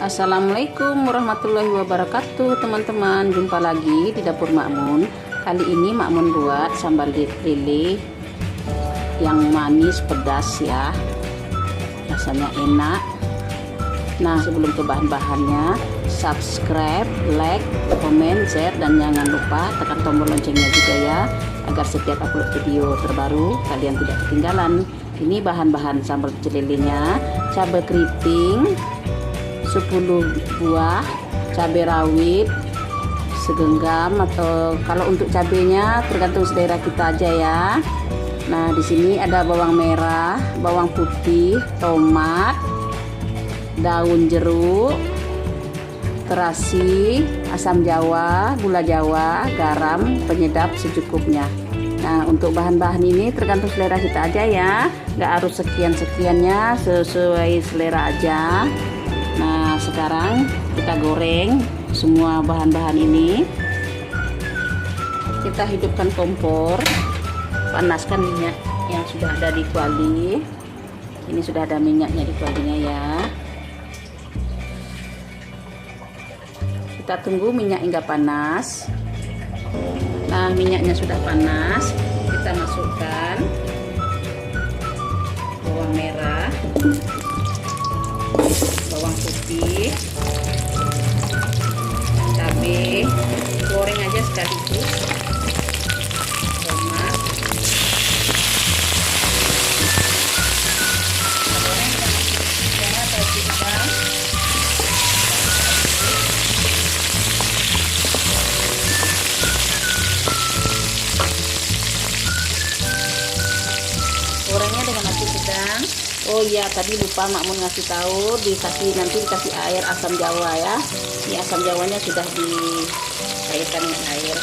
Assalamualaikum warahmatullahi wabarakatuh teman-teman. Jumpa lagi di dapur Makmun. Kali ini Makmun buat sambal lele yang manis pedas ya, rasanya enak. Nah, sebelum ke bahan-bahannya, subscribe, like, komen, share, dan jangan lupa tekan tombol loncengnya juga ya, agar setiap upload video terbaru kalian tidak ketinggalan. Ini bahan-bahan sambal pecel lelenya: cabai keriting 10 buah, cabai rawit segenggam, atau kalau untuk cabenya tergantung selera kita aja ya. Nah, di sini ada bawang merah, bawang putih, tomat, daun jeruk, terasi, asam jawa, gula jawa, garam, penyedap secukupnya. Nah, untuk bahan-bahan ini tergantung selera kita aja ya, nggak harus sekian-sekiannya, sesuai selera aja. Nah, sekarang kita goreng semua bahan-bahan ini. Kita hidupkan kompor, panaskan minyak yang sudah ada di kuali. Ini sudah ada minyaknya di kualinya ya. Kita tunggu minyak hingga panas. Nah, minyaknya sudah panas, kita masukkan bawang merah, bawang putih, cabai, goreng aja sekaligus, tomat, goreng jangan terlalu hitam. Gorengnya dengan api sedang. Oh iya, tadi lupa Makmun ngasih tahu, nanti dikasih air asam jawa ya. Ini asam jawanya sudah dicairkan dengan air.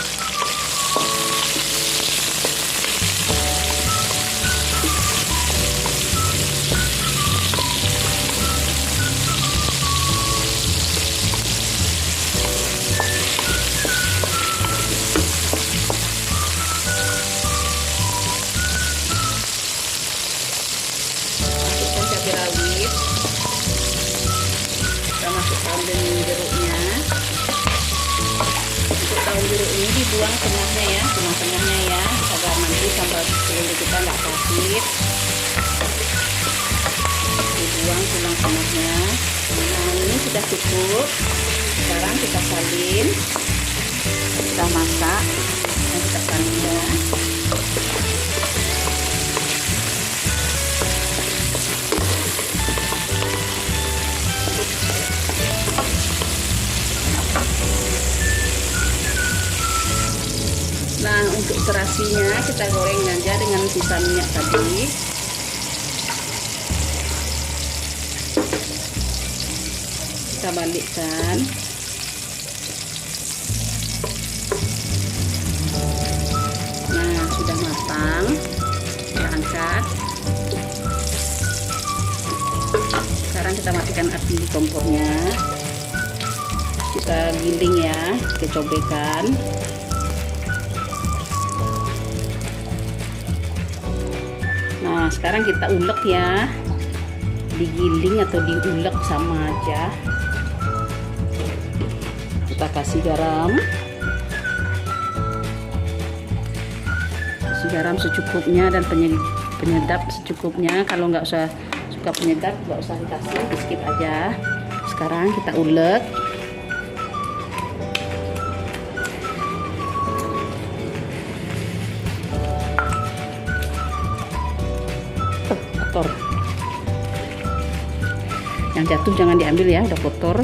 Rawit, kita masukkan daun jeruknya. Untuk daun jeruk ini dibuang tengahnya ya, tengah-tengahnya ya, agar nanti sambal lele kita nggak pahit. Dibuang tulang-tulangnya. Nah, ini sudah cukup. Sekarang kita salin. Sudah masak, nah, kita salin ya. Nah, untuk terasinya kita goreng aja dengan sisa minyak tadi. Kita balikkan. Nah, sudah matang. Kita angkat. Sekarang kita matikan api kompornya. Kita giling ya, kita cobekkan. Nah, sekarang kita ulek ya, digiling atau diulek sama aja. Kita kasih garam, secukupnya, dan penyedap secukupnya. Kalau nggak usah suka penyedap, nggak usah dikasih, di skip aja. Sekarang kita ulek. Kotor. Yang jatuh jangan diambil ya, udah kotor.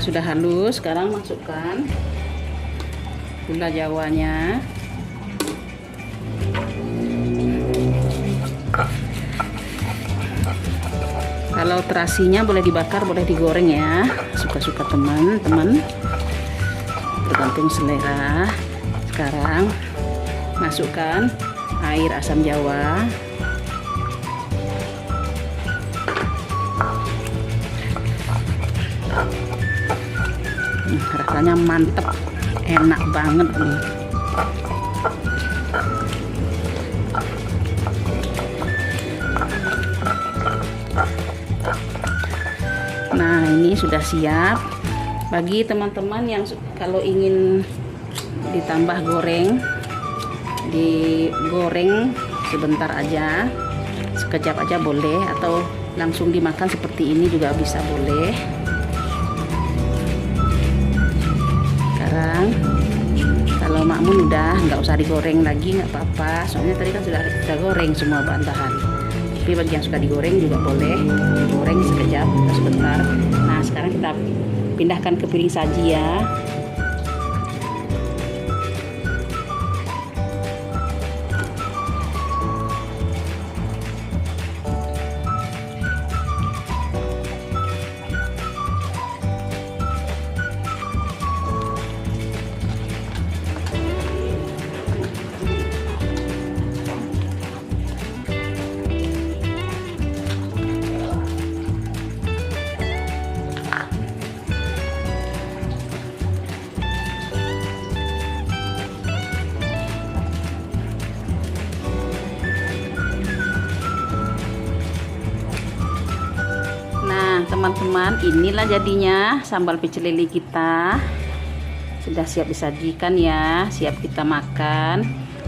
sudah halus, sekarang masukkan gula jawanya. Kalau terasinya boleh dibakar, boleh digoreng ya, suka-suka teman-teman, tergantung selera. Sekarang masukkan air asam jawa. Rasanya mantep, enak banget nih. Nah, ini sudah siap. Bagi teman-teman yang kalau ingin ditambah goreng, digoreng sebentar aja, sekejap aja boleh, atau langsung dimakan seperti ini juga bisa boleh. Sekarang kalau makmun udah nggak usah digoreng lagi, nggak apa-apa, soalnya tadi kan sudah kita goreng semua bahan-bahan. Tapi bagi yang suka digoreng juga boleh digoreng sekejap atau sebentar. Nah, sekarang kita pindahkan ke piring saji ya. Teman-teman, inilah jadinya sambal pecel lele kita. Sudah siap disajikan ya, siap kita makan.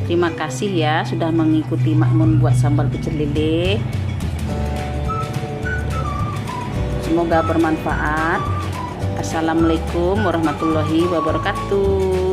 Terima kasih ya sudah mengikuti Makmun buat sambal pecel lele. Semoga bermanfaat. Assalamualaikum warahmatullahi wabarakatuh.